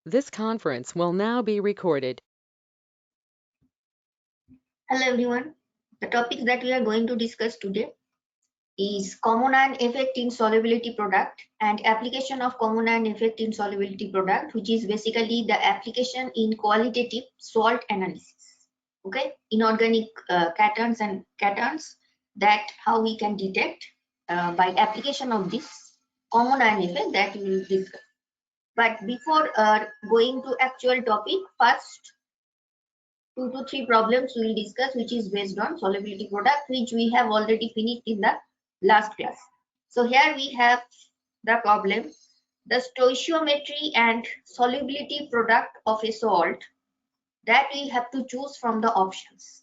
This conference will now be recorded. Hello everyone. The topic that we are going to discuss today is common ion effect in solubility product and application of common ion effect in solubility product, which is basically the application in qualitative salt analysis. Okay, inorganic cations and cations, that how we can detect by application of this common ion effect that we will discuss. But before going to actual topic, first 2 to 3 problems we will discuss, which is based on solubility product, which we have already finished in the last class. So here we have the problem: the stoichiometry and solubility product of a salt that we have to choose from the options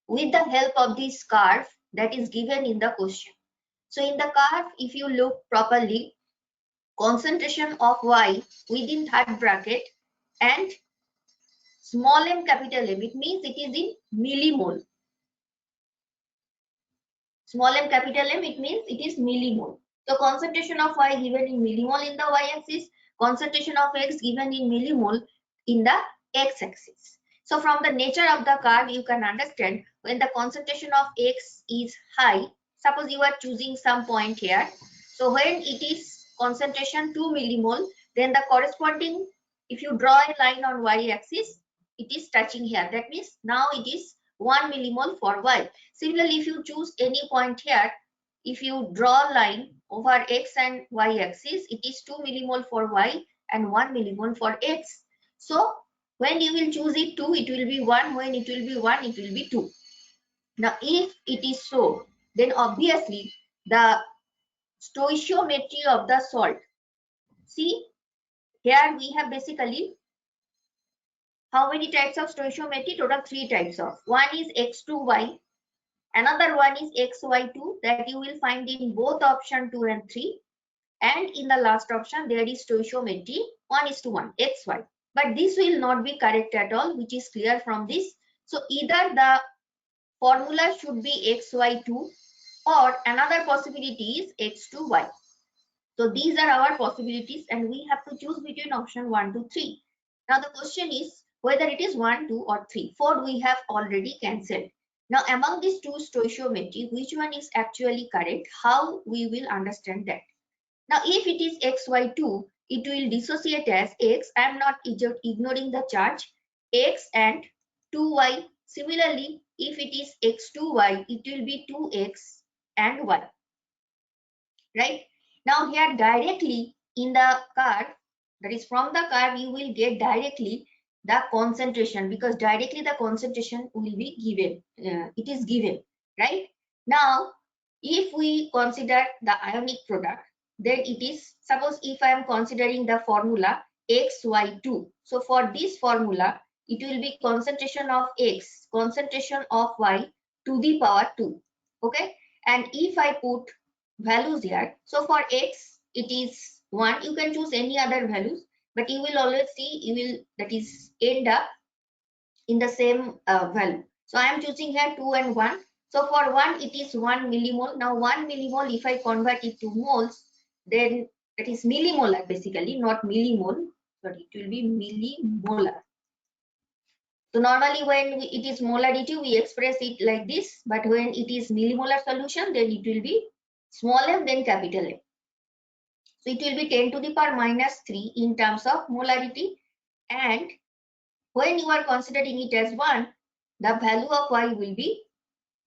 with the help of this curve that is given in the question. So in the curve, if you look properly, concentration of Y within third bracket and small m capital M, it means it is in millimole. Small m capital M, it means it is millimole. So concentration of Y given in millimole in the y-axis, concentration of X given in millimole in the x-axis. So from the nature of the curve, you can understand when the concentration of X is high, suppose you are choosing some point here. So when it is concentration 2 millimole, then the corresponding, if you draw a line on y-axis, it is touching here. That means now it is 1 millimole for Y. Similarly, if you choose any point here, if you draw a line over X and Y axis, it is 2 millimole for Y and 1 millimole for X. So when you will choose it 2, it will be 1. When it will be 1, it will be 2. Now if it is so, then obviously the stoichiometry of the salt. See, here we have basically how many types of stoichiometry? Total 3 types of. One is X2Y. Another one is XY2 that you will find in both option 2 and 3. And in the last option, there is stoichiometry 1:1, XY. But this will not be correct at all, which is clear from this. So either the formula should be XY2 or another possibility is X2Y. So these are our possibilities and we have to choose between option 1 to 3. Now the question is whether it is 1, 2 or 3. 4 we have already cancelled. Now among these two stoichiometry, which one is actually correct? How we will understand that? Now if it is XY2, it will dissociate as X. I am not ignoring the charge. X and 2Y. Similarly, if it is X2Y, it will be 2X and Y. Right? Now here directly in the curve, that is from the curve, you will get directly the concentration, because directly the concentration will be given. It is given, right? Now, if we consider the ionic product, then it is, suppose if I am considering the formula XY2. So for this formula, it will be concentration of X, concentration of Y to the power 2. Okay. And if I put values here, so for X, it is 1. You can choose any other values, but you will always see, you will, that is, end up in the same value. So I am choosing here 2 and 1. So for 1, it is 1 millimole. Now 1 millimole, if I convert it to moles, then that is millimolar basically, not millimole, but it will be millimolar. So normally when it is molarity, we express it like this, but when it is millimolar solution, then it will be small m then capital M. So it will be 10 to the power minus 3 in terms of molarity, and when you are considering it as 1, the value of Y will be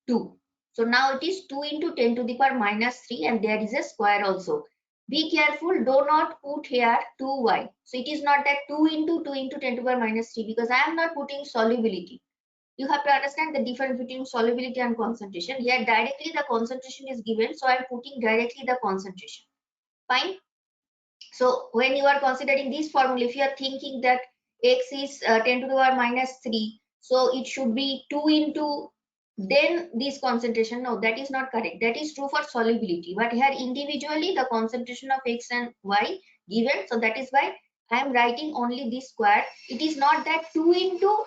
2. So now it is 2 into 10 to the power minus 3 and there is a square also. Be careful, do not put here 2Y. So it is not that 2 into 10 to the power minus 3, because I am not putting solubility. You have to understand the difference between solubility and concentration. Here directly the concentration is given, so I am putting directly the concentration. Fine. So when you are considering this formula, if you are thinking that X is 10 to the power minus 3, so it should be 2 into then this concentration. No, that is not correct. That is true for solubility, but here individually the concentration of X and Y given, so that is why I am writing only this square. It is not that 2 into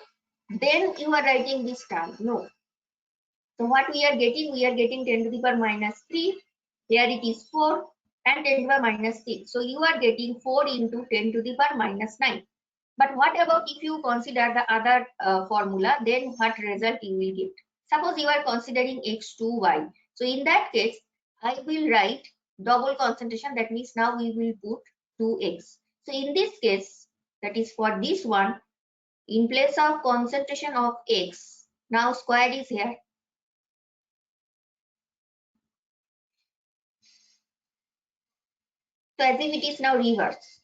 then you are writing this term. No. So what we are getting 10 to the power minus 3. Here it is 4 and 10 to the power minus 6. So you are getting 4 into 10 to the power minus 9. But what about if you consider the other formula, then what result you will get? Suppose you are considering X2Y. So in that case, I will write double concentration. That means now we will put 2X. So in this case, that is for this one, in place of concentration of X, now square is here. So as if it is now reverse.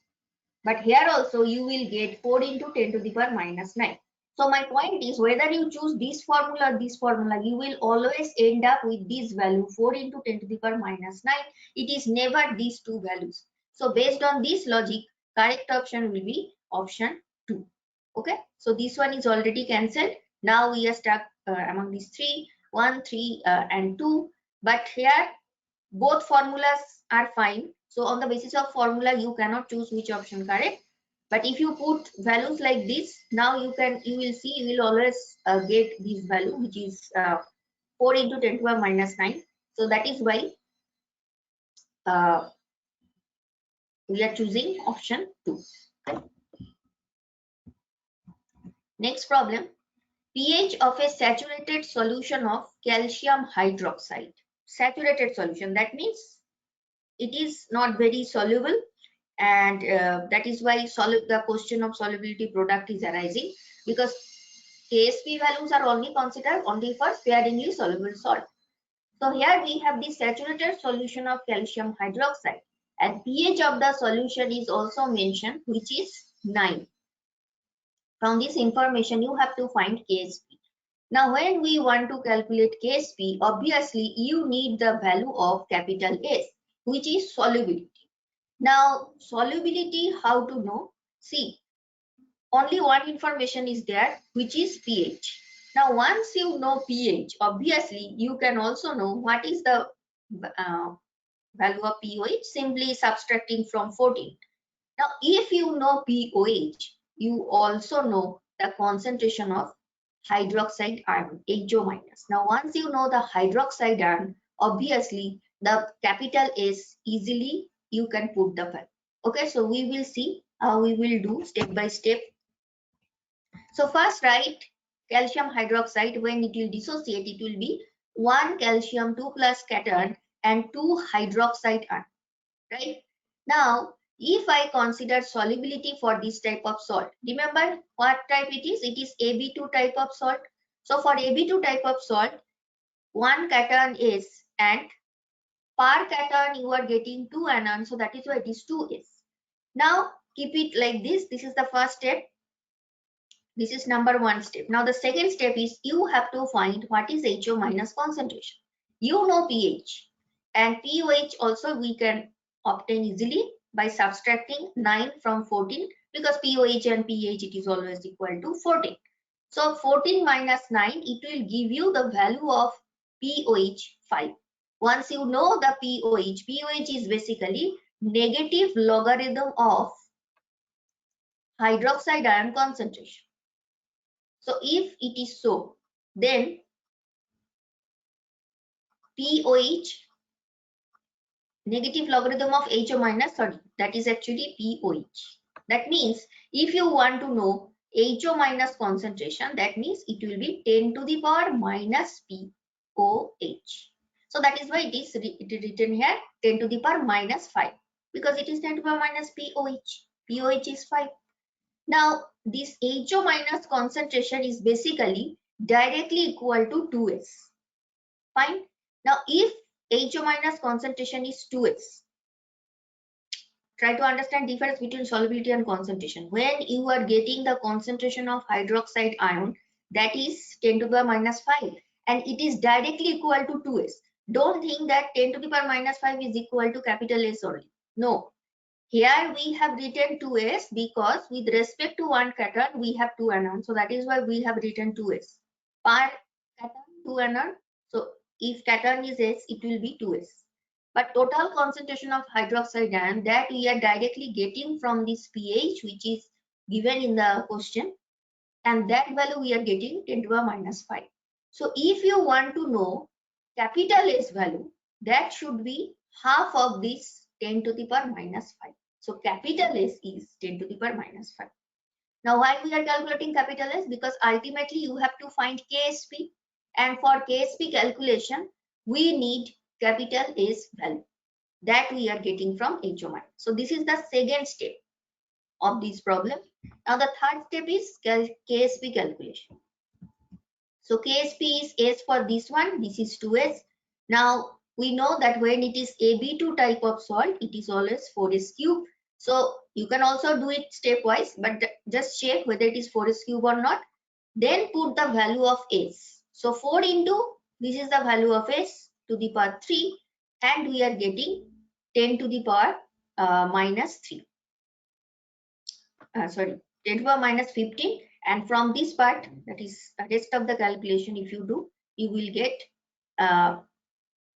But here also you will get 4 into 10 to the power minus 9. So my point is, whether you choose this formula or this formula, you will always end up with this value 4 into 10 to the power minus 9. It is never these two values. So based on this logic, correct option will be option 2. Okay. So this one is already cancelled. Now we are stuck among these 3, 1, 3 and 2. But here both formulas are fine. So on the basis of formula, you cannot choose which option correct. But if you put values like this, now you will see, you will always get this value, which is 4 into 10 to the minus 9. So that is why we are choosing option 2. Okay. Next problem, pH of a saturated solution of calcium hydroxide. Saturated solution, that means it is not very soluble, and that is why the question of solubility product is arising, because KSP values are only considered only for sparingly soluble salt. So here we have the saturated solution of calcium hydroxide, and pH of the solution is also mentioned, which is 9. From this information you have to find KSP. Now when we want to calculate KSP, obviously you need the value of capital S, which is solubility. Now solubility, how to know? See, only one information is there, which is pH. Now once you know pH, obviously you can also know what is the value of pOH, simply subtracting from 14. Now if you know pOH, you also know the concentration of hydroxide ion, HO minus. Now once you know the hydroxide ion, obviously the capital S, easily you can put the value. Okay, so we will see how we will do step by step. So first write calcium hydroxide. When it will dissociate, it will be 1 calcium 2 plus cation and 2 hydroxide ion, right? Now if I consider solubility for this type of salt, remember what type it is? It is AB2 type of salt. So for AB2 type of salt, 1 cation is, and per cation you are getting 2 anion, so that is why it is 2S. Now keep it like this. This is the first step. This is number 1 step. Now the second step is you have to find what is HO minus concentration. You know pH, and pOH also we can obtain easily by subtracting 9 from 14, because pOH and pH, it is always equal to 14. So 14 minus 9, it will give you the value of pOH 5. Once you know the pOH is basically negative logarithm of hydroxide ion concentration. So if it is so, then pOH, negative logarithm of HO minus, sorry, that is actually pOH. That means if you want to know HO minus concentration, that means it will be 10 to the power minus pOH. So that is why it is written here 10 to the power minus 5, because it is 10 to the power minus pOH. pOH is 5. Now this HO minus concentration is basically directly equal to 2S. Fine. Now if HO minus concentration is 2S, try to understand difference between solubility and concentration. When you are getting the concentration of hydroxide ion, that is 10 to the power minus 5, and it is directly equal to 2S. Don't think that 10 to the power minus 5 is equal to capital S only. No. Here we have written 2S because with respect to one cation, we have 2 anion. So that is why we have written 2S. Per cation, 2 anion. So if cation is S, it will be 2S. But total concentration of hydroxide ion, that we are directly getting from this pH, which is given in the question, and that value we are getting 10 to the minus 5. So if you want to know capital S value, that should be half of this 10 to the power minus 5. So capital S is 10 to the power minus 5. Now why we are calculating capital S? Because ultimately you have to find KSP, and for KSP calculation we need capital S value that we are getting from HO-. So this is the second step of this problem. Now the third step is KSP calculation. So KSP is S for this one, this is 2S. Now we know that when it is AB2 type of salt, it is always 4S cube. So you can also do it stepwise, but just check whether it is 4S cube or not. Then put the value of S. So 4 into, this is the value of S to the power 3, and we are getting 10 to the power minus 3. 10 to the power minus 15. And from this part, that is the rest of the calculation, if you do, you will get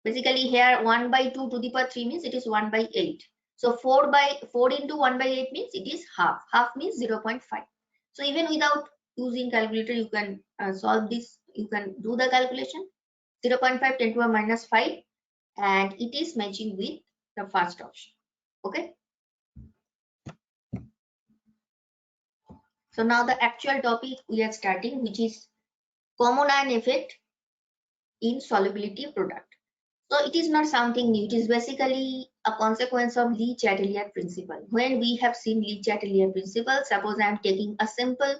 basically here 1 by 2 to the power 3 means it is 1 by 8. So 4 into 1 by 8 means it is half. Half means 0.5. So even without using calculator, you can solve this. You can do the calculation. 0.5 10 to the power minus 5, and it is matching with the first option. Okay. So now the actual topic we are starting, which is common ion effect in solubility product. So it is not something new. It is basically a consequence of Le-Chatelier principle. When we have seen Le-Chatelier principle, suppose I am taking a simple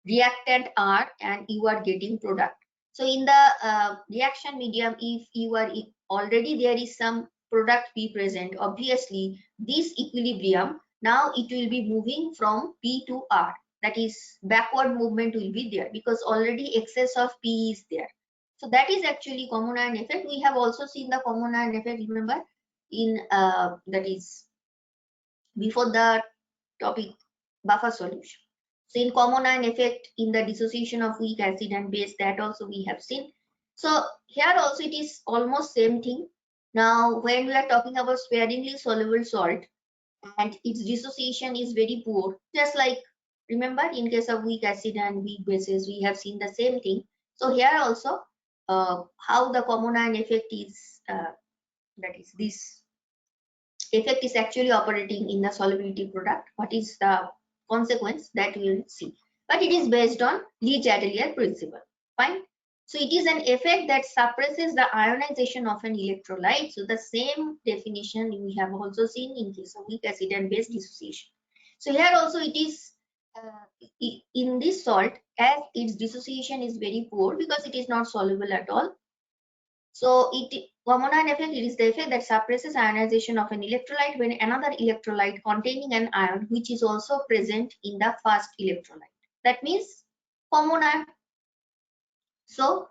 reactant R and you are getting product. So in the reaction medium, if you are already there is some product P present, obviously this equilibrium, now it will be moving from P to R. That is, backward movement will be there because already excess of P is there. So that is actually common ion effect. We have also seen the common ion effect, remember, in that is before the topic buffer solution. So in common ion effect in the dissociation of weak acid and base, that also we have seen. So here also it is almost same thing. Now when we are talking about sparingly soluble salt and its dissociation is very poor, just like remember in case of weak acid and weak bases, we have seen the same thing. So here also how the common ion effect is, that is this effect is actually operating in the solubility product. What is the consequence that we will see, but it is based on Le-Chatelier principle. Fine. So it is an effect that suppresses the ionization of an electrolyte. So the same definition we have also seen in case of weak acid and base dissociation. So here also it is in this salt, as its dissociation is very poor because it is not soluble at all. So common ion effect, it is the effect that suppresses ionization of an electrolyte when another electrolyte containing an ion which is also present in the first electrolyte. That means common ion. So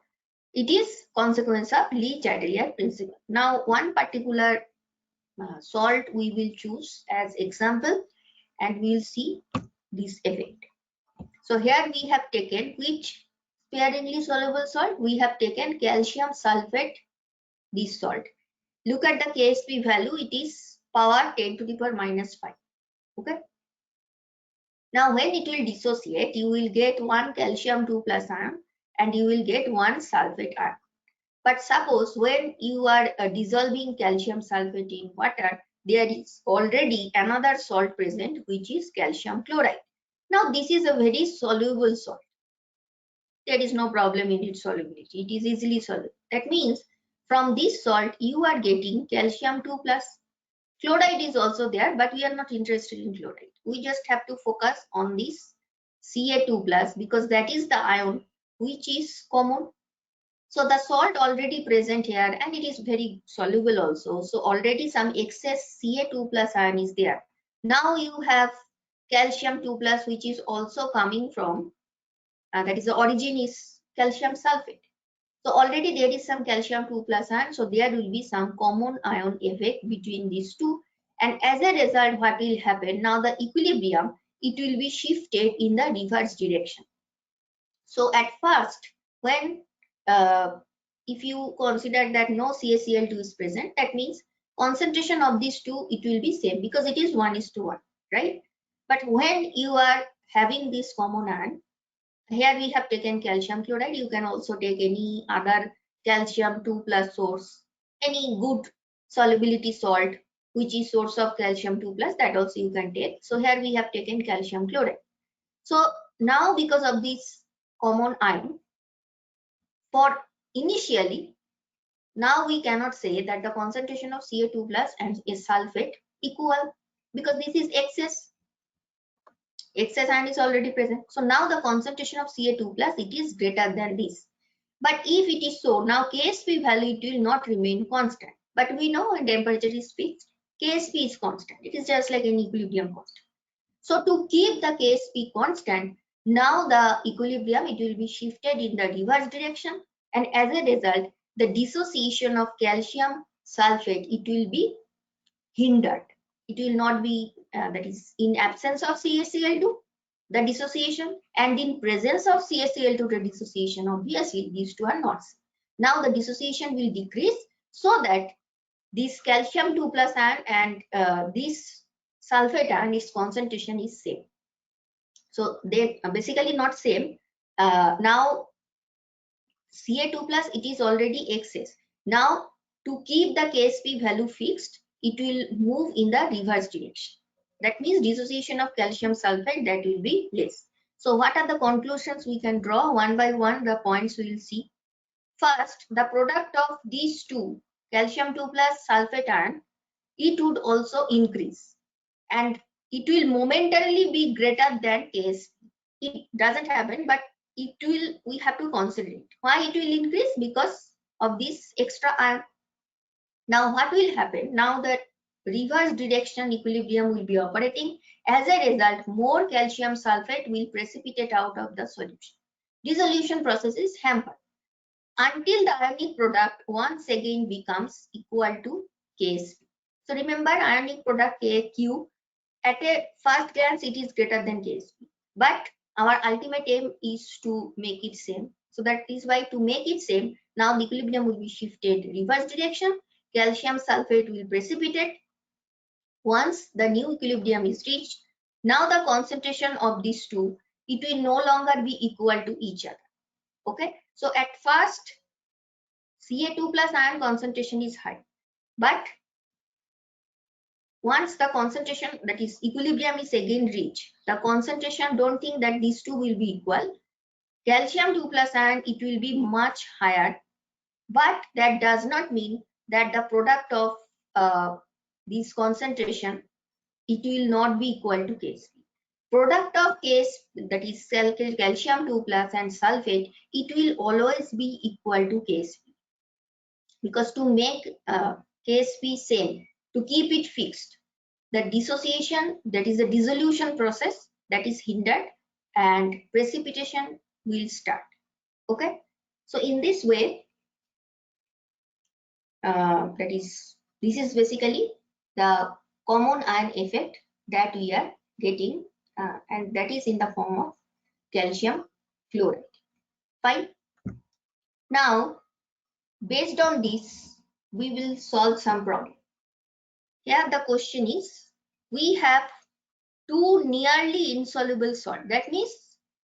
it is consequence of Le-Chatelier principle. Now one particular salt we will choose as example and we will see this effect. So here we have taken which sparingly soluble salt? We have taken calcium sulfate, this salt. Look at the KSP value, it is power 10 to the power minus 5. Okay. Now when it will dissociate, you will get one calcium 2 plus ion and you will get one sulfate ion. But suppose when you are dissolving calcium sulfate in water, there is already another salt present which is calcium chloride. Now this is a very soluble salt. There is no problem in its solubility. It is easily soluble. That means from this salt you are getting calcium 2 plus. Chloride is also there, but we are not interested in chloride. We just have to focus on this Ca2 plus because that is the ion which is common. So the salt already present here and it is very soluble also. So already some excess Ca2 plus ion is there. Now you have calcium 2 plus which is also coming from that is the origin is calcium sulfate. So already there is some calcium 2 plus ion. So there will be some common ion effect between these two. And as a result, what will happen? Now the equilibrium, it will be shifted in the reverse direction. So at first, when if you consider that no CaCl2 is present, that means concentration of these two, it will be same because it is 1:1, right? But when you are having this common ion, here we have taken calcium chloride. You can also take any other calcium 2 plus source, any good solubility salt which is source of calcium 2 plus, that also you can take. So here we have taken calcium chloride. So now because of this common ion, for initially, now we cannot say that the concentration of Ca2 plus and a sulfate equal, because this is excess ion is already present. So now the concentration of Ca2 plus, it is greater than this. But if it is so, now Ksp value, it will not remain constant. But we know when temperature is fixed, Ksp is constant. It is just like an equilibrium constant. So to keep the Ksp constant, now the equilibrium, it will be shifted in the reverse direction, and as a result, the dissociation of calcium sulfate, it will be hindered. It will not be, that is in absence of CaCl2, the dissociation, and in presence of CaCl2, the dissociation, obviously these two are not same. Now the dissociation will decrease so that this calcium 2 plus ion and this sulfate ion, its concentration is same. So they are basically not same. Now Ca2 plus, it is already excess. Now to keep the Ksp value fixed, it will move in the reverse direction. That means dissociation of calcium sulfate, that will be less. So what are the conclusions we can draw? One by one, the points we will see. First, the product of these two, calcium 2 plus sulfate ion, it would also increase, and it will momentarily be greater than Ksp. It doesn't happen, but it will, we have to consider it. Why it will increase? Because of this extra ion. Now what will happen? Now that reverse direction equilibrium will be operating. As a result, more calcium sulfate will precipitate out of the solution. Dissolution process is hampered until the ionic product once again becomes equal to Ksp. So remember, ionic product Aq, at a first glance it is greater than Ksp, but our ultimate aim is to make it same. So that is why, to make it same, now the equilibrium will be shifted reverse direction. Calcium sulfate will precipitate. Once the new equilibrium is reached, now the concentration of these two, it will no longer be equal to each other. Okay, so at first Ca2 plus ion concentration is high, but once the concentration, that is equilibrium, is again reached, the concentration, don't think that these two will be equal. Calcium 2 plus ion, it will be much higher, but that does not mean that the product of this concentration, it will not be equal to Ksp. Product of Ksp, that is calcium 2 plus and sulfate, it will always be equal to Ksp, because to make Ksp same, to keep it fixed, the dissociation, that is the dissolution process, that is hindered, and precipitation will start. Okay, so in this way, this is basically the common ion effect that we are getting, and that is in the form of calcium fluoride. Fine. Now, based on this, we will solve some problem. Here the question is, we have two nearly insoluble salt. That means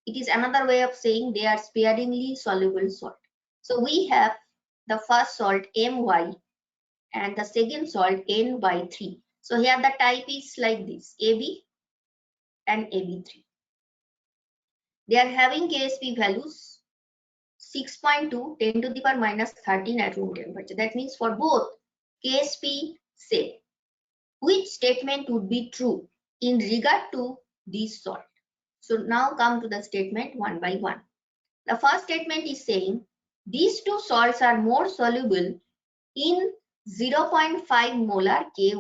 it is another way of saying they are sparingly soluble salt. So we have the first salt My and the second salt Ny3. So here the type is like this, AB and AB3. They are having Ksp values 6.2, 10 to the power minus 13 at room temperature. That means for both Ksp same. Which statement would be true in regard to this salt? So now come to the statement one by one. The first statement is saying these two salts are more soluble in 0.5 molar Ky.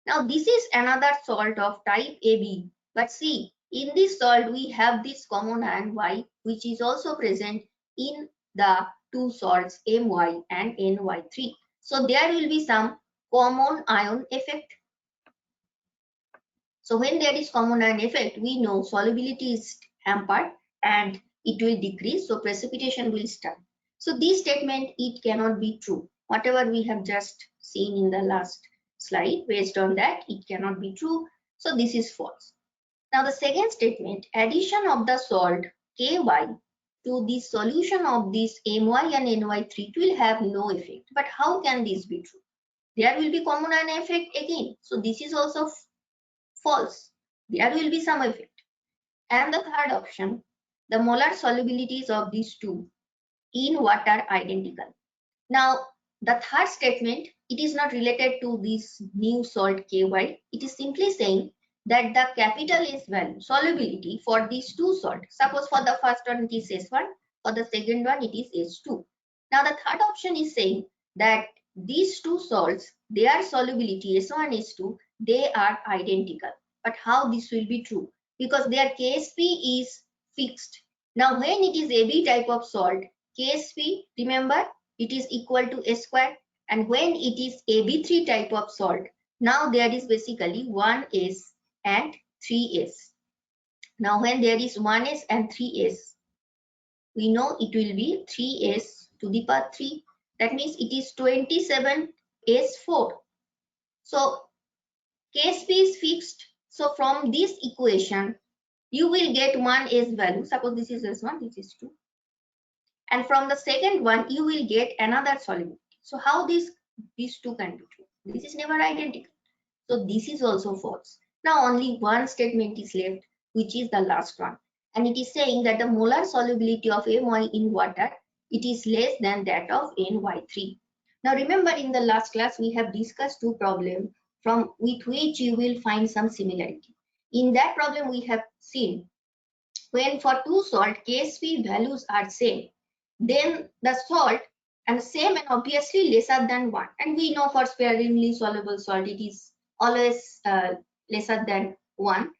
Now this is another salt of type AB, but see, in this salt we have this common ion Y, which is also present in the two salts My and Ny3. So there will be some common ion effect. So when there is common ion effect, we know solubility is hampered and it will decrease, so precipitation will start. So this statement, it cannot be true. Whatever we have just seen in the last slide, based on that, it cannot be true. So this is false. Now the second statement, addition of the salt Ky to the solution of this My and Ny3 will have no effect. But how can this be true? There will be common ion effect again. So this is also false. There will be some effect. And the third option, the molar solubilities of these two in water are identical. Now, the third statement, it is not related to this new salt KY. It is simply saying that the capital S value, solubility for these two salts. Suppose for the first one it is S1, for the second one it is S2. Now, the third option is saying that these two salts, their solubility S1 and S2, they are identical. But how this will be true? Because their KSP is fixed. Now, when it is AB type of salt, KSP, remember, it is equal to S square, and when it is AB3 type of salt, now there is basically 1S and 3S. Now when there is 1S and 3S, we know it will be 3S to the power 3. That means it is 27S4. So KSP is fixed. So from this equation, you will get 1S value. Suppose this is S1, this is 2. And from the second one, you will get another solubility. So how these two can be true? This is never identical. So this is also false. Now only one statement is left, which is the last one. And it is saying that the molar solubility of My in water, it is less than that of NY3. Now remember, in the last class, we have discussed two problems from with which you will find some similarity. In that problem, we have seen when for two salt KSP values are same, then the salt and same and obviously lesser than 1. And we know for sparingly soluble salt, it is always lesser than 1.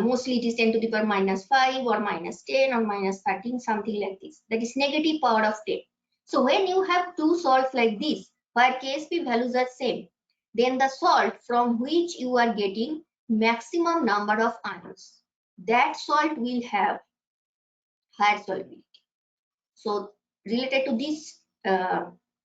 Mostly it is 10 to the power minus 5 or minus 10 or minus 13, something like this. That is negative power of 10. So when you have two salts like this, where KSP values are same, then the salt from which you are getting maximum number of ions, that salt will have higher solubility. So related to this,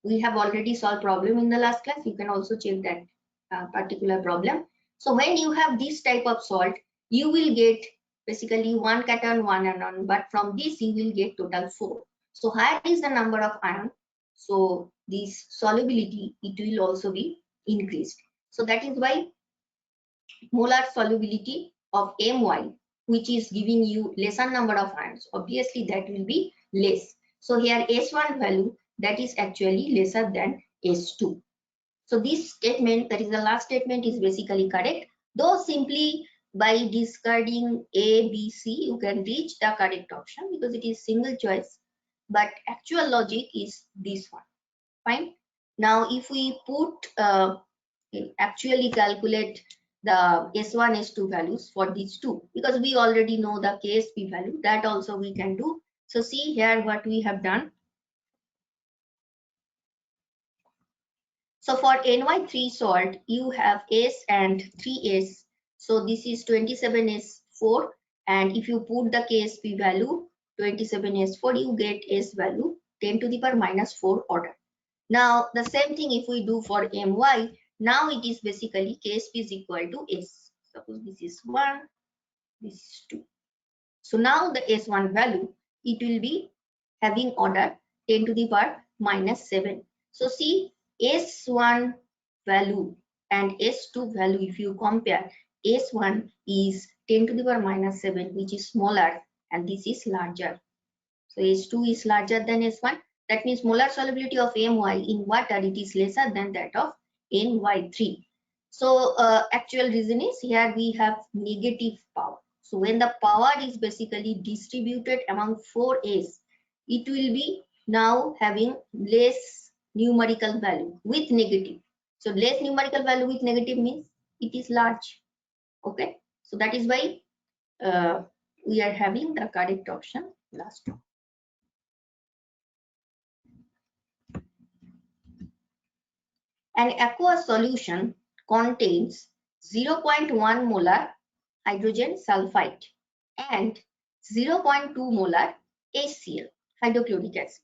we have already solved problem in the last class. You can also check that particular problem. So when you have this type of salt, you will get basically one cation, one anion, but from this you will get total 4. So higher is the number of ion, so this solubility, it will also be increased. So that is why molar solubility of My, which is giving you lesser number of ions, obviously that will be less. So here S1 value, that is actually lesser than S2. So this statement, that is the last statement, is basically correct. Though simply by discarding A, B, C, you can reach the correct option because it is single choice. But actual logic is this one. Fine. Now if we put actually calculate the S1, S2 values for these two, because we already know the KSP value, that also we can do. So see here what we have done. So for NY3 salt, you have S and 3S. So this is 27S4. And if you put the KSP value 27S4, you get S value 10 to the power minus 4 order. Now the same thing if we do for My, now it is basically KSP is equal to S. Suppose this is 1, this is 2. So now the S1 value, it will be having order 10 to the power minus 7. So see, S1 value and S2 value, if you compare, S1 is 10 to the power minus 7, which is smaller, and this is larger. So S2 is larger than S1. That means molar solubility of My in water, it is lesser than that of NY3. So actual reason is here we have negative power. So when the power is basically distributed among 4S, it will be now having less numerical value with negative. So less numerical value with negative means it is large. Okay. So that is why we are having the correct option last one. An aqueous solution contains 0.1 molar hydrogen sulfide and 0.2 molar HCl, hydrochloric acid.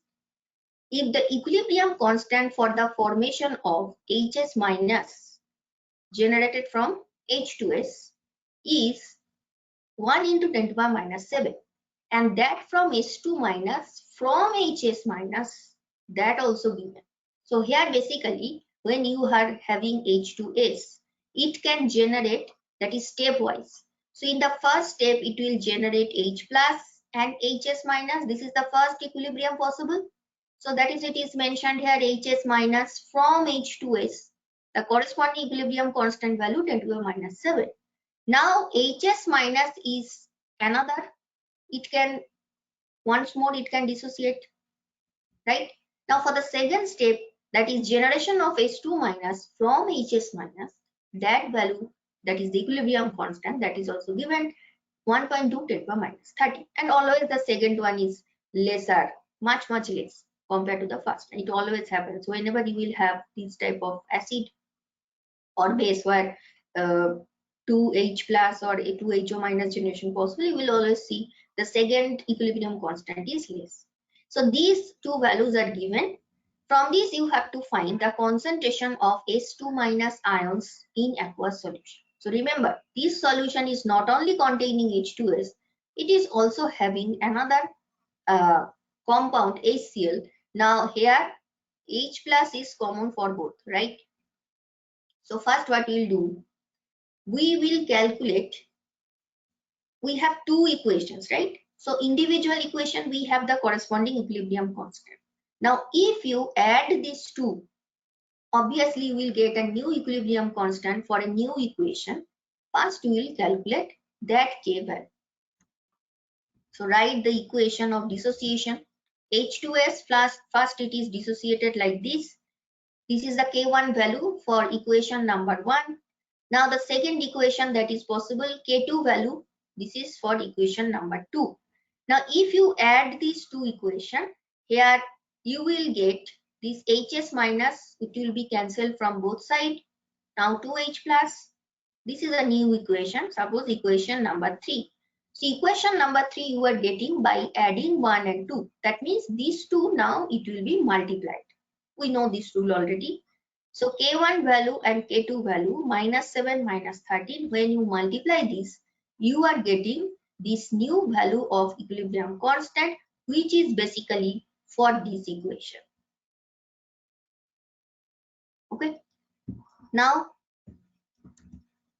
If the equilibrium constant for the formation of HS minus generated from H2S is 1 into 10 to the power minus 7, and that from H2 minus from HS minus, that also given. So here basically when you are having H2S, it can generate, that is stepwise. So in the first step, it will generate H plus and HS minus. This is the first equilibrium possible. So that is, it is mentioned here HS minus from H2S. The corresponding equilibrium constant value 10 to the minus 7. Now HS minus is another. It can, once more, it can dissociate, right? Now for the second step, that is generation of H2 minus from HS minus, that value, that is the equilibrium constant, that is also given 1.2 10 to the minus 30. And always the second one is lesser, much less compared to the first. It always happens whenever you will have this type of acid or base where 2H plus or a 2HO minus generation possible, you will always see the second equilibrium constant is less. So these two values are given. From this, you have to find the concentration of H2 minus ions in aqueous solution. So remember, this solution is not only containing H2S, it is also having another compound HCl. Now here H plus is common for both, right? So first what we'll do, we will calculate, we have two equations, right? So individual equation, we have the corresponding equilibrium constant. Now if you add these two, obviously you will get a new equilibrium constant for a new equation. First we will calculate that K value. So write the equation of dissociation. H2S plus, first it is dissociated like this. This is the K1 value for equation number 1. Now the second equation that is possible, K2 value, this is for equation number 2. Now if you add these two equations, here you will get this HS minus, it will be cancelled from both sides. Now 2H plus, this is a new equation, suppose equation number 3. So equation number 3 you are getting by adding 1 and 2. That means these two now it will be multiplied. We know this rule already. So K1 value and K2 value minus 7 minus 13. When you multiply this, you are getting this new value of equilibrium constant, which is basically for this equation. Okay. Now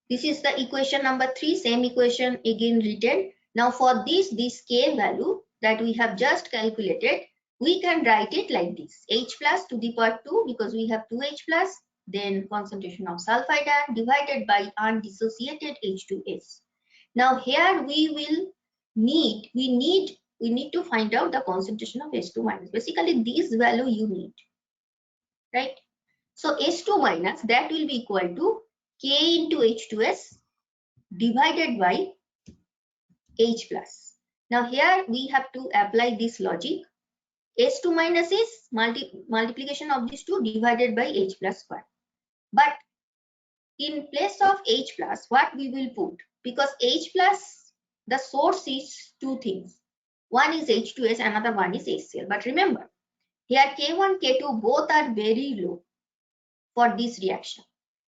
this is the equation number 3, same equation again written. Now for this K value that we have just calculated, we can write it like this, H plus to the power 2, because we have 2H plus, then concentration of sulfide ion divided by undissociated H2S. Now here we need to find out the concentration of H2 minus. Basically this value you need, right? So H2 minus, that will be equal to K into H2S divided by H plus. Now here we have to apply this logic. H2 minus is multiplication of these two divided by H plus 1. But in place of H plus, what we will put? Because H plus, the source is two things. One is H2S, another one is HCl. But remember, here K1, K2 both are very low for this reaction.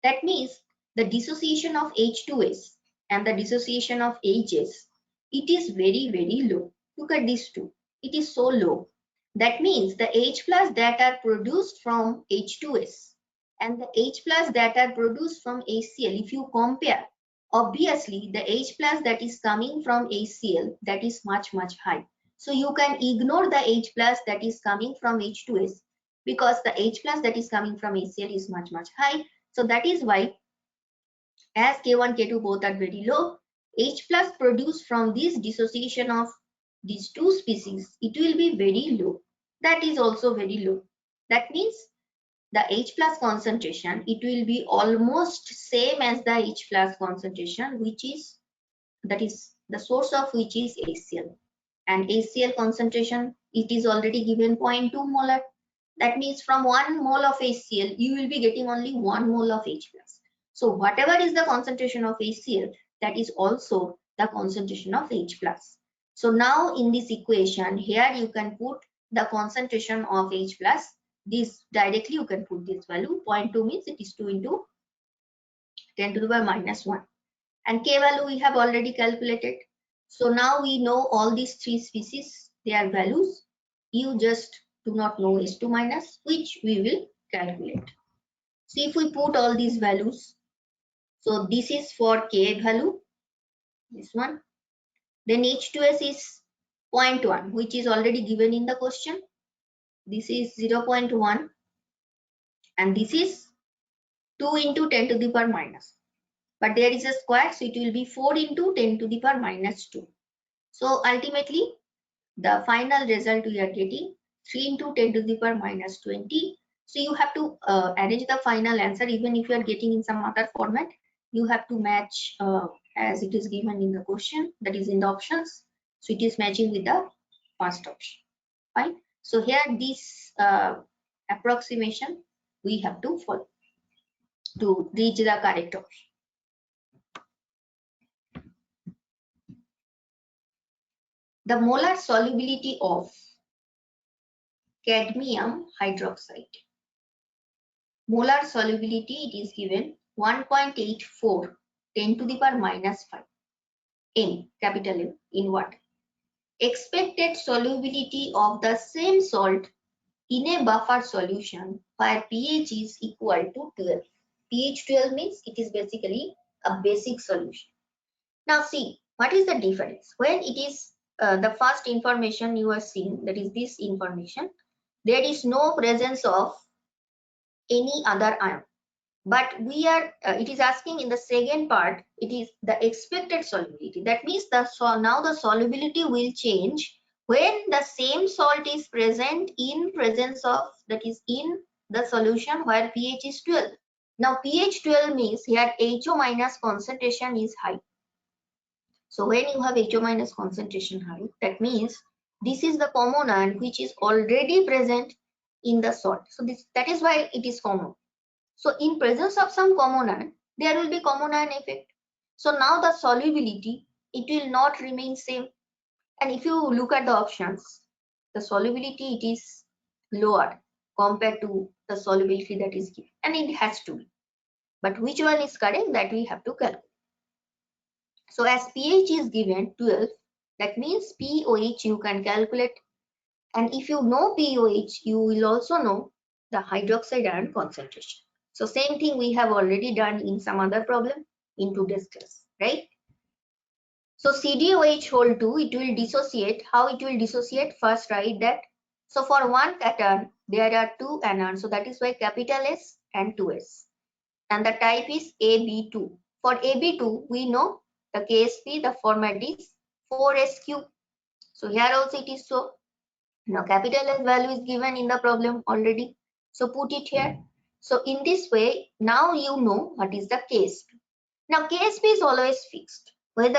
That means the dissociation of H2S and the dissociation of HS, it is very low. Look at these two. It is so low. That means the H plus that are produced from H2S and the H plus that are produced from HCl, if you compare, obviously the H plus that is coming from HCl, that is much high. So you can ignore the H plus that is coming from H2S because the H plus that is coming from HCl is much high. So that is why, as K1, K2 both are very low, H plus produced from this dissociation of these two species, it will be very low. That is also very low. That means the H plus concentration, it will be almost same as the H plus concentration, which is, that is the source of which is HCl. And HCl concentration, it is already given 0.2 molar. That means from 1 mole of HCl, you will be getting only 1 mole of H plus. So whatever is the concentration of HCl, that is also the concentration of H plus. So now in this equation, here you can put the concentration of H plus. This directly you can put this value. 0.2 means it is 2 into 10 to the power minus 1. And K value we have already calculated. So now we know all these three species, their values. You just do not know H2 minus, which we will calculate. So if we put all these values, so this is for K value, this one. Then H2S is 0.1, which is already given in the question. This is 0.1 and this is 2 into 10 to the power minus. But there is a square, so it will be 4 into 10 to the power minus 2. So ultimately, the final result we are getting 3 into 10 to the power minus 20. So you have to arrange the final answer. Even if you are getting in some other format, you have to match as it is given in the question, that is in the options. So it is matching with the first option. Fine. So here this approximation we have to follow to reach the correct option. The molar solubility of cadmium hydroxide. Molar solubility, it is given 1.84 10 to the power minus 5 M, capital M, in water. Expected solubility of the same salt in a buffer solution where pH is equal to 12. pH 12 means it is basically a basic solution. Now see, what is the difference? When it is the first information you are seeing, that is this information, there is no presence of any other ion. But we are, it is asking in the second part, it is the expected solubility. That means now the solubility will change when the same salt is present in presence of, that is in the solution where pH is 12. Now pH 12 means here HO minus concentration is high. So when you have HO minus concentration high, that means this is the common ion which is already present in the salt. So that is why it is common. So in presence of some common ion, there will be common ion effect. So now the solubility, it will not remain same. And if you look at the options, the solubility, it is lower compared to the solubility that is given. And it has to be. But which one is correct, that we have to calculate. So as pH is given 12, that means pOH you can calculate. And if you know pOH, you will also know the hydroxide ion concentration. So same thing we have already done in some other problem in today's class, right? So CdOH whole 2, it will dissociate. How it will dissociate? First write that. So for one cation, there are two anions. So that is why capital S and 2S. And the type is AB2. For AB2, we know the KSP, the format is 4SQ. So here also it is so. Now capital S value is given in the problem already. So put it here. So in this way, now you know what is the KSP. Now KSP is always fixed, whether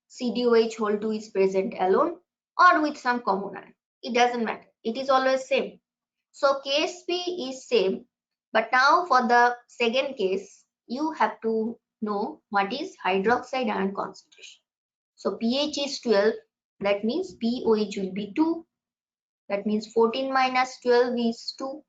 CdOH whole 2 is present alone or with some common ion. It doesn't matter. It is always same. So KSP is same. But now for the second case, you have to know what is hydroxide ion concentration. So pH is 12. That means pOH will be 2. That means 14 minus 12 is 2.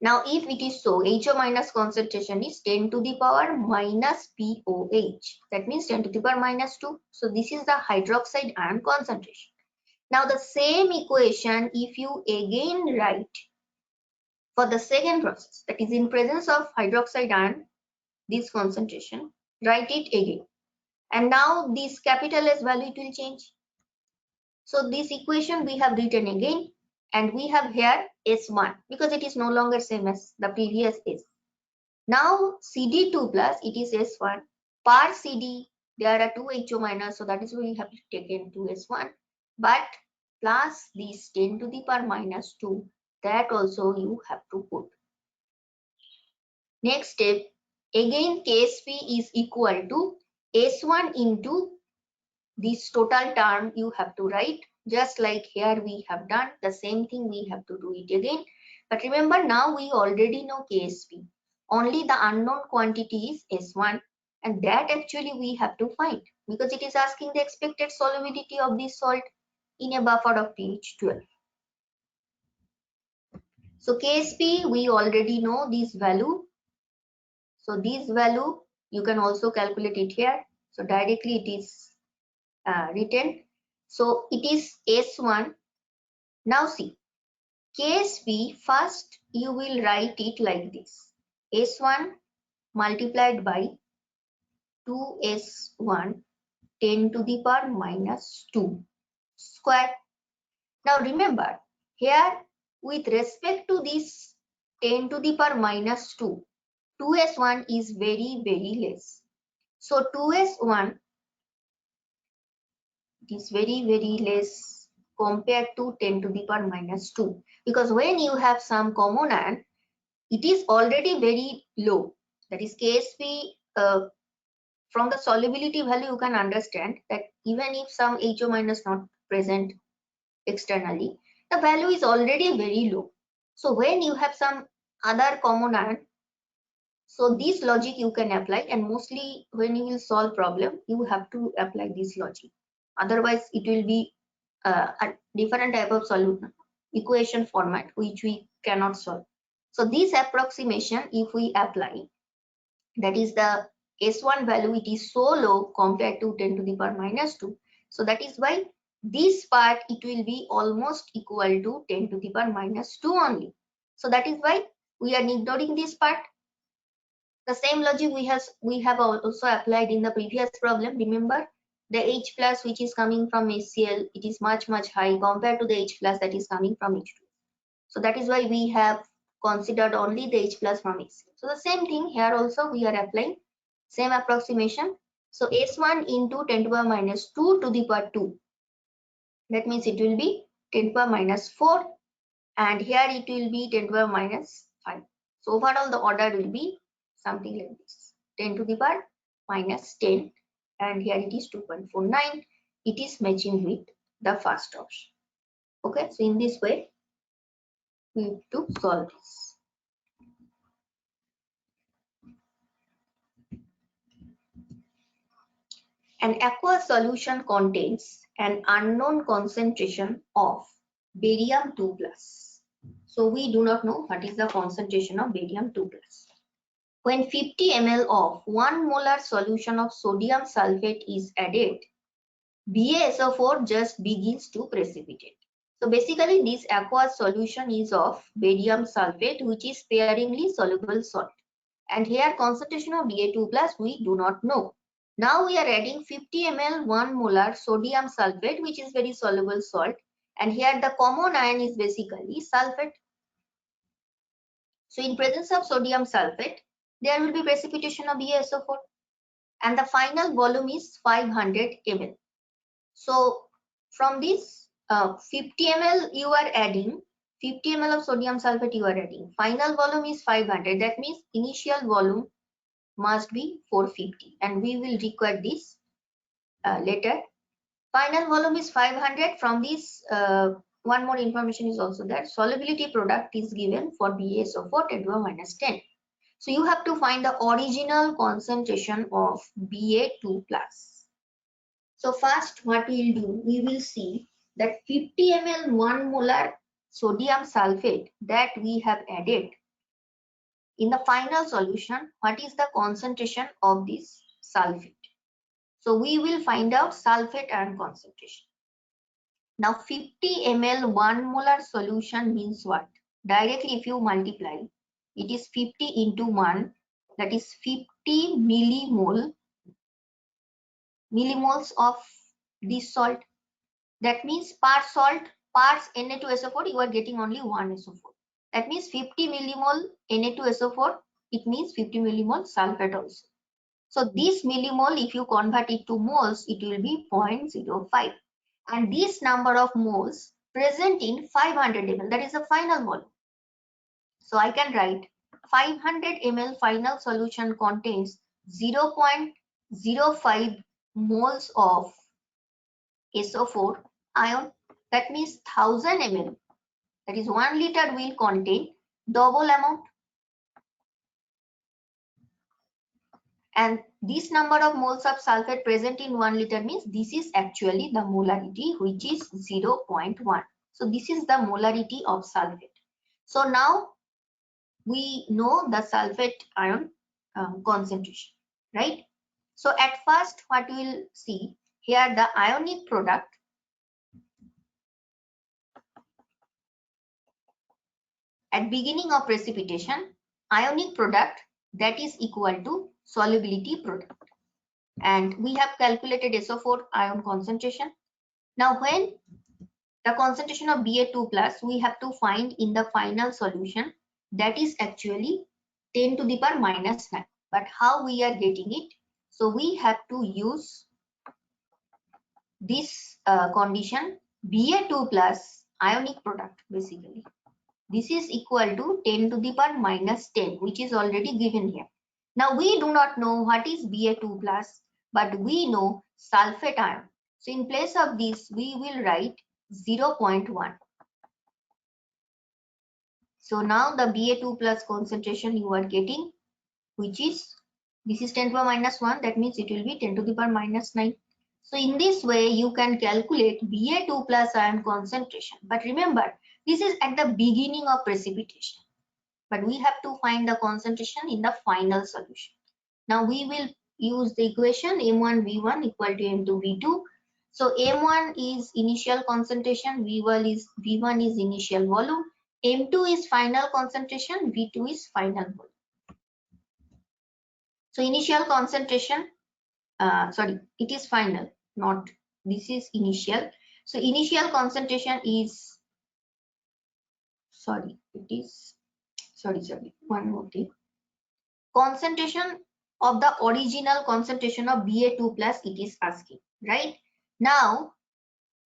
Now if it is so, HO minus concentration is 10 to the power minus pOH. That means 10 to the power minus 2. So this is the hydroxide ion concentration. Now the same equation, if you again write for the second process, that is in presence of hydroxide ion, this concentration, write it again. And now this capital S value, it will change. So this equation we have written again, and we have here S1 because it is no longer same as the previous S. Now Cd2 plus, it is S1 per Cd, there are two HO minus, so that is why we have taken 2S1, but plus this 10 to the power minus 2, that also you have to put. Next step, again KSP is equal to S1 into this total term you have to write, just like here we have done the same thing, we have to do it again. But remember, now we already know KSP. Only the unknown quantity is S1, and that actually we have to find because it is asking the expected solubility of this salt in a buffer of pH 12. So KSP, we already know this value. So this value you can also calculate it here. So directly it is written. So it is S1. Now see, KSP, first you will write it like this. S1 multiplied by 2s1 10 to the power minus 2 square. Now remember, here with respect to this 10 to the power minus 2, 2s1 is very less. So 2s1 is very less compared to 10 to the power minus 2, because when you have some common ion, it is already very low. That is Ksp. From the solubility value, you can understand that even if some HO minus not present externally, the value is already very low. So when you have some other common ion, so this logic you can apply, and mostly when you will solve problem, you have to apply this logic. Otherwise, it will be a different type of solution equation format which we cannot solve. So this approximation, if we apply, that is the S1 value, it is so low compared to 10 to the power minus 2. So that is why this part, it will be almost equal to 10 to the power minus 2 only. So that is why we are ignoring this part. The same logic we have also applied in the previous problem. Remember, the H plus which is coming from HCl, it is much high compared to the H plus that is coming from H2. So that is why we have considered only the H plus from HCl. So the same thing here also we are applying same approximation. So S1 into 10 to the power minus 2 to the power 2. That means it will be 10 to the power minus 4, and here it will be 10 to the power minus 5. So overall the order will be something like this: 10 to the power minus 10, and here it is 2.49. It is matching with the first option. Okay, so in this way we have to solve this. An aqueous solution contains an unknown concentration of barium 2 plus. So we do not know what is the concentration of barium 2 plus. When 50 ml of 1 molar solution of sodium sulfate is added, BaSO4 just begins to precipitate. So basically this aqueous solution is of barium sulfate, which is sparingly soluble salt. And here concentration of Ba2 plus we do not know. Now we are adding 50 ml 1 molar sodium sulfate, which is very soluble salt, and here the common ion is basically sulfate. So in presence of sodium sulfate, there will be precipitation of BaSO4, and the final volume is 500 ml. So from this 50 ml you are adding 50 ml of sodium sulfate you are adding. Final volume is 500. That means initial volume must be 450, and we will require this later. Final volume is 500. From this, one more information is also there. Solubility product is given for BaSO4 10 to the minus 10. So you have to find the original concentration of Ba2 plus. So first, what we will do, we will see that 50 ml 1 molar sodium sulfate that we have added in the final solution, what is the concentration of this sulfate? So we will find out sulfate ion concentration. Now 50 ml 1 molar solution means what? Directly if you multiply, it is 50 into 1, that is 50 millimoles of this salt. That means parts salt, parts Na2SO4, you are getting only 1 SO4. That means 50 millimole Na2SO4, it means 50 millimole sulfate also. So this millimole, if you convert it to moles, it will be 0.05. And this number of moles present in 500 ml, that is the final volume. So I can write 500 ml final solution contains 0.05 moles of SO4 ion. That means 1000 ml, that is 1 liter, will contain double amount. And this number of moles of sulfate present in 1 liter means this is actually the molarity, which is 0.1. So this is the molarity of sulfate. So now we know the sulfate ion concentration, right? So at first, what we will see here, the ionic product at beginning of precipitation, ionic product, that is equal to solubility product. and we have calculated SO4 ion concentration. Now when the concentration of Ba2 plus we have to find in the final solution, that is actually 10 to the power minus 9. But how we are getting it? So we have to use this condition, Ba2 plus ionic product basically. This is equal to 10 to the power minus 10, which is already given here. Now we do not know what is Ba2 plus, but we know sulfate ion. So in place of this, we will write 0.1. So now the Ba2 plus concentration you are getting, which is, this is 10 to the power minus 1, that means it will be 10 to the power minus 9. So in this way, you can calculate Ba2 plus ion concentration. But remember, this is at the beginning of precipitation. But we have to find the concentration in the final solution. Now we will use the equation M1V1 equal to M2V2. So M1 is initial concentration, V1 is initial volume, M2 is final concentration, V2 is final volume. So initial concentration, it is final, not this is initial. So initial concentration is, one more thing. Concentration of the original concentration of Ba2 plus it is asking, right? Now,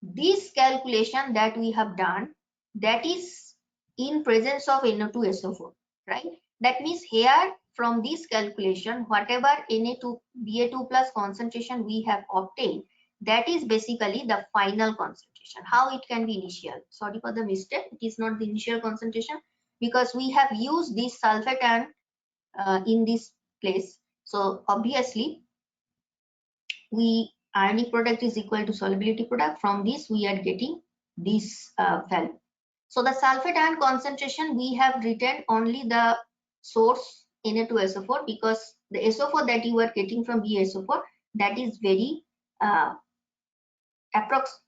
this calculation that we have done, that is in presence of NO2SO4, right? That means here from this calculation, whatever Ba2 plus concentration we have obtained, that is basically the final concentration. How it can be initial? Sorry for the mistake, it is not the initial concentration because we have used this sulfate ion in this place. So obviously, ionic product is equal to solubility product. From this, we are getting this value. So the sulfate ion concentration, we have written only the source Na2SO4 because the SO4 that you are getting from BaSO4, that is very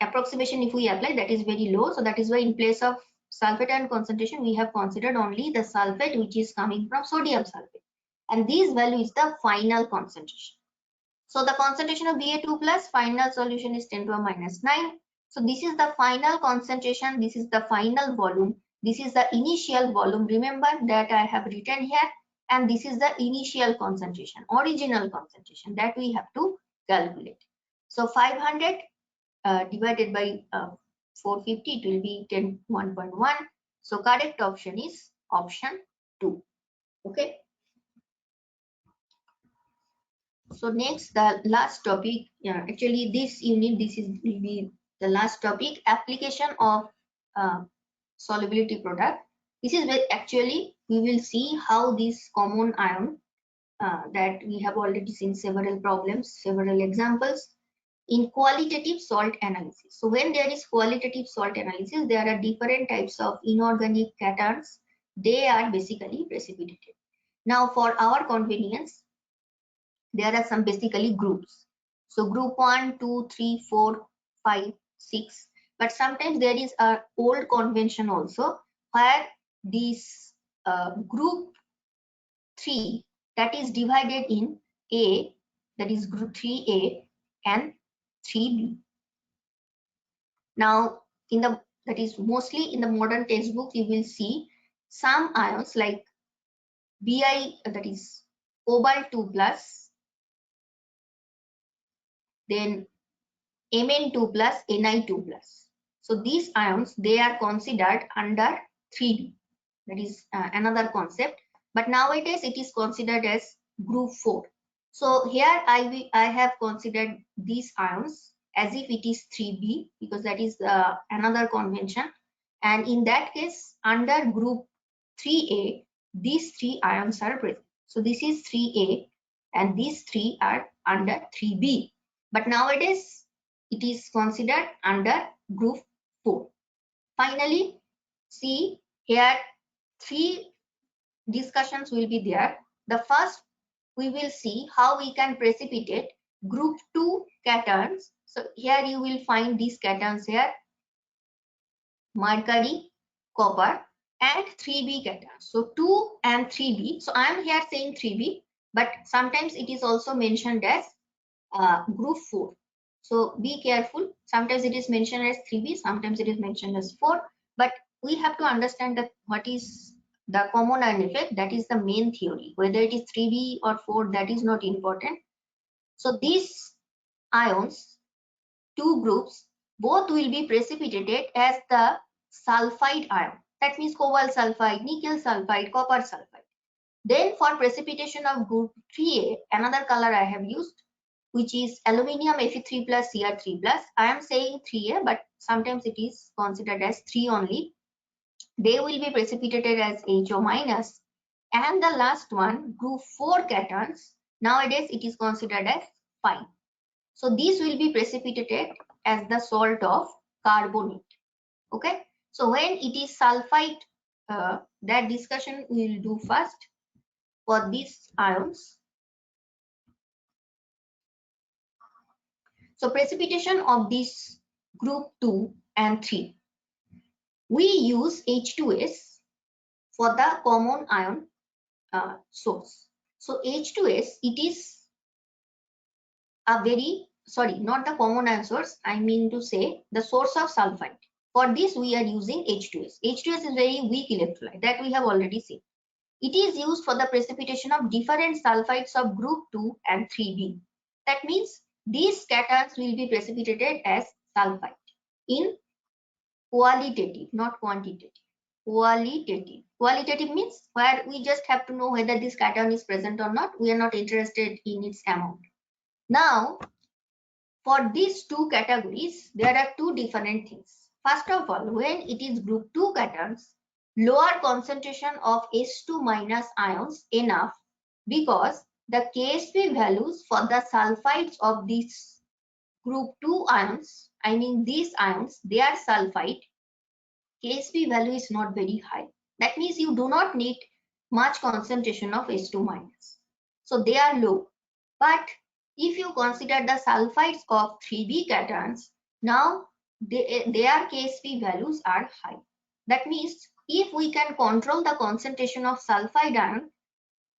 approximation if we apply, that is very low. So that is why in place of sulfate ion concentration, we have considered only the sulfate which is coming from sodium sulfate. And this value is the final concentration. So the concentration of Ba2 plus final solution is 10 to the minus 9. So this is the final concentration, this is the final volume, this is the initial volume. Remember that I have written here, and this is the initial concentration, original concentration that we have to calculate. So 500 divided by 450, it will be 1.1. So correct option is option 2. Okay. So next, the last topic, actually this unit, will be the last topic, application of solubility product. This is where actually we will see how this common ion that we have already seen several problems, several examples in qualitative salt analysis. So when there is qualitative salt analysis, there are different types of inorganic cations. They are basically precipitated. Now for our convenience, there are some basically groups. So group 1, 2, 3, 4, 5, 6. But sometimes there is a old convention also where this group 3 that is divided in A, that is group 3A and 3B. Now that is mostly in the modern textbook you will see some ions like Bi, that is cobalt 2 plus, then Mn2 plus, Ni2 plus. So these ions, they are considered under 3D. That is another concept. But nowadays it is considered as group 4. So here I have considered these ions as if it is 3B because that is another convention. And in that case, under group 3A, these 3 ions are present. So this is 3A and these 3 are under 3B. But nowadays, it is considered under group 4. Finally, see here 3 discussions will be there. The first, we will see how we can precipitate group 2 cations. So here you will find these cations here, mercury, copper and 3B cations. So 2 and 3B. So I am here saying 3B, but sometimes it is also mentioned as group 4. So be careful. Sometimes it is mentioned as 3b, sometimes it is mentioned as 4. But we have to understand that what is the common ion effect. That is the main theory. Whether it is 3b or 4, that is not important. So these ions, two groups, both will be precipitated as the sulfide ion. That means cobalt sulfide, nickel sulfide, copper sulfide. Then for precipitation of group 3a, another color I have used, which is aluminium Fe3 plus Cr3 plus. I am saying 3a, but sometimes it is considered as 3 only. They will be precipitated as HO minus. And the last one, group 4 cations, nowadays it is considered as 5. So these will be precipitated as the salt of carbonate. Okay. So when it is sulfide, that discussion we will do first for these ions. So precipitation of this group 2 and 3. We use H2S for the common ion source. So H2S, it is a very, sorry, not the common ion source, I mean to say the source of sulfide. For this we are using H2S. H2S is very weak electrolyte, that we have already seen. It is used for the precipitation of different sulfides of group 2 and 3b. That means these cations will be precipitated as sulfide in qualitative, not quantitative. Qualitative. Qualitative means where we just have to know whether this cation is present or not. We are not interested in its amount. Now, for these two categories, there are two different things. First of all, when it is group 2 cations, lower concentration of H2 minus ions enough, because the Ksp values for the sulfides of these group 2 ions, I mean these ions, they are sulfide, Ksp value is not very high. That means you do not need much concentration of H2 minus. So they are low. But if you consider the sulfides of 3b cations, now their Ksp values are high. That means if we can control the concentration of sulfide ion,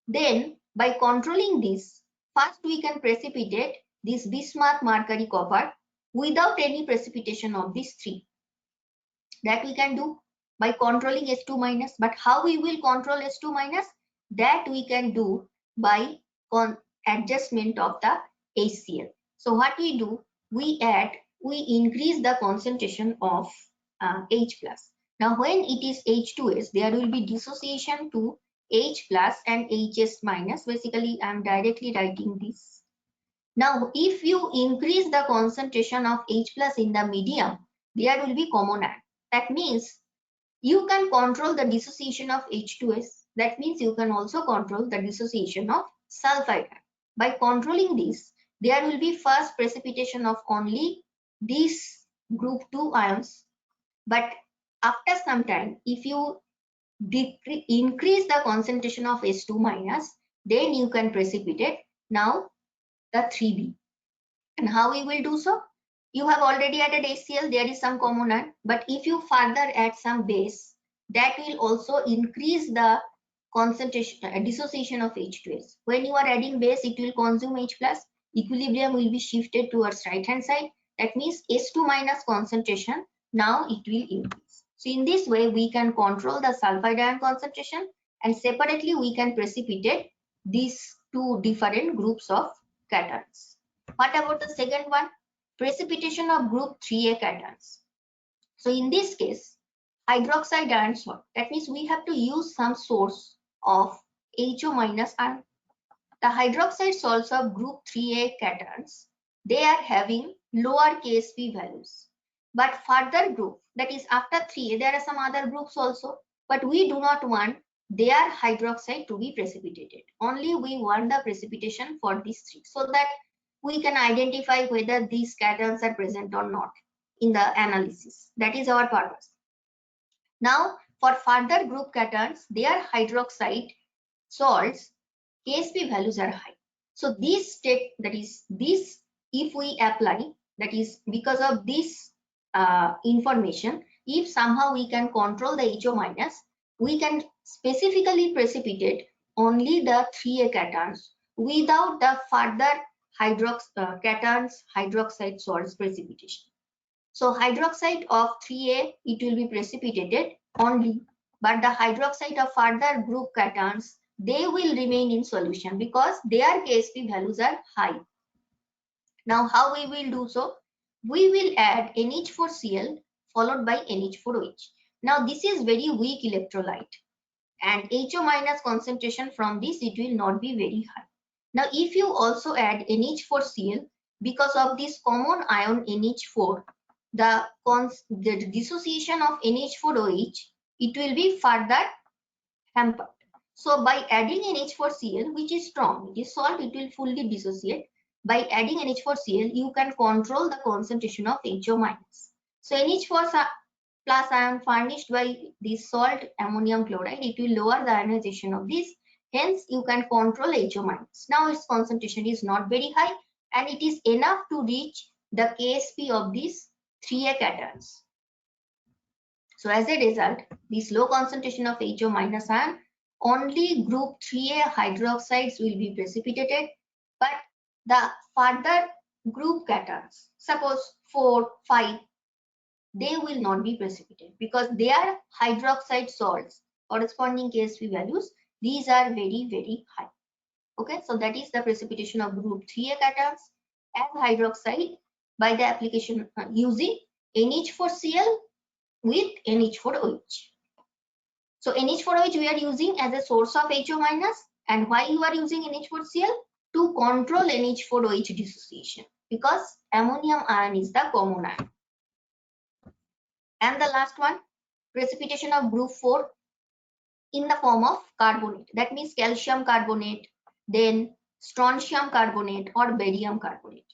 then by controlling this, first we can precipitate this Bismuth, mercury, copper without any precipitation of these three. That we can do by controlling H2 minus. But how we will control H2 minus? That we can do by adjustment of the HCl. So what we do, we increase the concentration of H plus. Now when it is H2S, there will be dissociation to H plus and HS minus. Basically, I am directly writing this. Now, if you increase the concentration of H plus in the medium, there will be common ion. That means you can control the dissociation of H2S. That means you can also control the dissociation of sulfide. By controlling this, there will be first precipitation of only these group 2 ions. But after some time, if you increase the concentration of H2 minus, then you can precipitate now the 3b. And how we will do so? You have already added HCl, there is some common ion, but if you further add some base, that will also increase the concentration, dissociation of H2S. When you are adding base, it will consume H plus, equilibrium will be shifted towards right hand side. That means H2 minus concentration, now it will increase. So in this way, we can control the sulfide ion concentration, and separately we can precipitate these two different groups of cations. What about the second one? Precipitation of group 3a cations. So in this case, hydroxide ion salt. That means we have to use some source of HO minus ion. The hydroxide salts of group 3a cations, they are having lower Ksp values. But further group, that is after 3a, there are some other groups also. But we do not want their hydroxide to be precipitated. Only we want the precipitation for these three, so that we can identify whether these cations are present or not in the analysis. That is our purpose. Now, for further group cations, their hydroxide salts Ksp values are high. So this state, that is this, if we apply, that is because of this information, if somehow we can control the HO minus, we can specifically precipitate only the 3a cations without the further cations hydroxide salts precipitation. So hydroxide of 3A, it will be precipitated only, but the hydroxide of further group cations, they will remain in solution because their Ksp values are high. Now how we will do so? We will add NH4Cl followed by NH4OH. Now this is very weak electrolyte, and HO minus concentration from this, it will not be very high. Now if you also add NH4Cl, because of this common ion NH4, the dissociation of NH4OH, it will be further hampered. So by adding NH4Cl, which is strong, it is salt, it will fully dissociate. By adding NH4Cl, you can control the concentration of HO minus. So NH4 plus ion furnished by this salt ammonium chloride, it will lower the ionization of this. Hence, you can control HO minus. Now its concentration is not very high, and it is enough to reach the Ksp of these 3A cations. So as a result, this low concentration of HO minus ion, only group 3A hydroxides will be precipitated, but the further group cations, suppose 4, 5, they will not be precipitated because their hydroxide salts corresponding Ksp values, these are very, very high. Okay, so that is the precipitation of group 3A cations as hydroxide by the application using NH4Cl with NH4OH. So NH4OH we are using as a source of HO minus, and why you are using NH4Cl? To control NH4OH dissociation, because ammonium ion is the common ion. And the last one, precipitation of group 4 in the form of carbonate. That means calcium carbonate, then strontium carbonate or barium carbonate.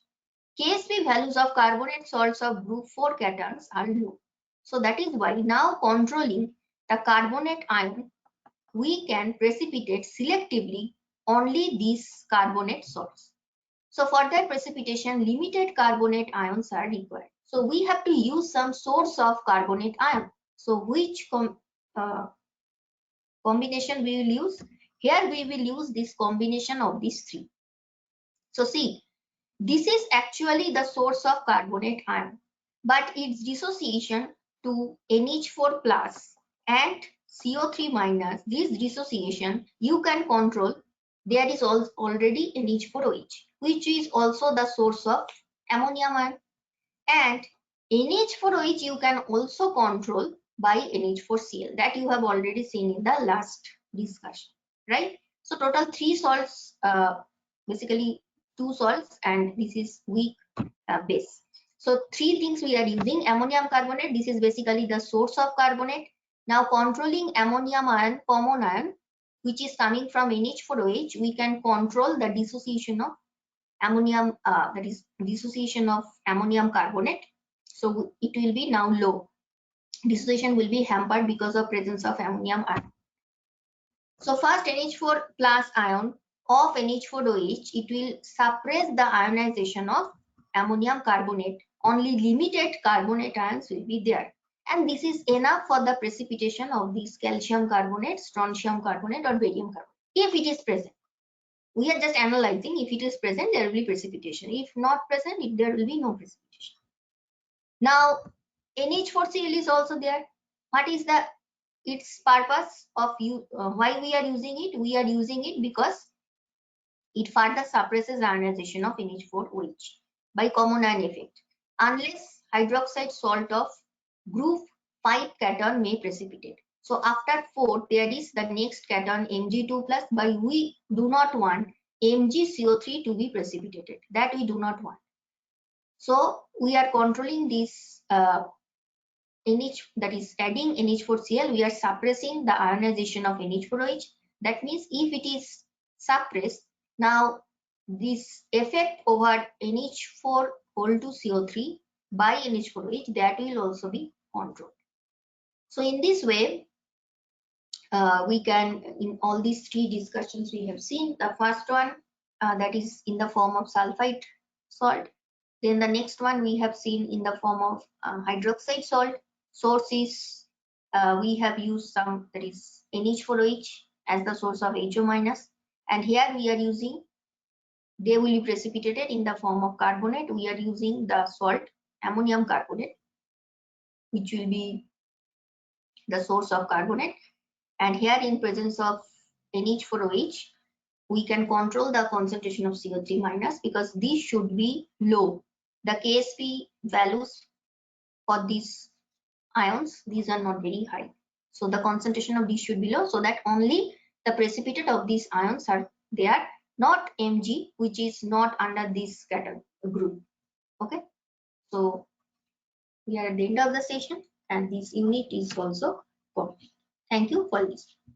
Ksp values of carbonate salts of group 4 cations are low. So that is why now controlling the carbonate ion, we can precipitate selectively only these carbonate salts. So for that precipitation, limited carbonate ions are required. So we have to use some source of carbonate ion. So which combination we will use? Here we will use this combination of these three. So see, this is actually the source of carbonate ion, but its dissociation to NH4 plus and CO3 minus, this dissociation you can control. There is already NH4OH, which is also the source of ammonium ion, and NH4OH you can also control by NH4Cl, that you have already seen in the last discussion, right? So total 3 salts, basically 2 salts, and this is weak base. So 3 things we are using. Ammonium carbonate, this is basically the source of carbonate. Now controlling ammonium ion, common ion, which is coming from NH4OH, we can control the dissociation of ammonium, that is dissociation of ammonium carbonate. So it will be now low. Dissociation will be hampered because of presence of ammonium ion. So first NH4 plus ion of NH4OH, it will suppress the ionization of ammonium carbonate. Only limited carbonate ions will be there. And this is enough for the precipitation of this calcium carbonate, strontium carbonate or barium carbonate, if it is present. We are just analyzing. If it is present, there will be precipitation. If not present, there will be no precipitation. Now NH4Cl is also there. What is its purpose of why we are using it? We are using it because it further suppresses ionization of NH4OH by common ion effect, unless hydroxide salt of group 5 cation may precipitate. So after 4, there is the next cation Mg2 plus, but we do not want MgCO3 to be precipitated. That we do not want. So we are controlling this NH, that is adding NH4Cl, we are suppressing the ionization of NH4OH. That means if it is suppressed, now this effect over NH4 whole to CO3 by NH4OH, that will also be controlled. So in this way, we can, in all these 3 discussions we have seen, the first one that is in the form of sulfite salt. Then the next one we have seen in the form of hydroxide salt. Source is we have used some, that is NH4OH as the source of HO minus, and here we are using they will be precipitated in the form of carbonate. We are using the salt ammonium carbonate, which will be the source of carbonate. And here in presence of NH4OH, we can control the concentration of CO3 minus, because these should be low. The Ksp values for these ions, these are not very high. So the concentration of these should be low, so that only the precipitate of these ions are there, not Mg, which is not under this category group. Okay, so we are at the end of the session, and this unit is also complete. Thank you for listening.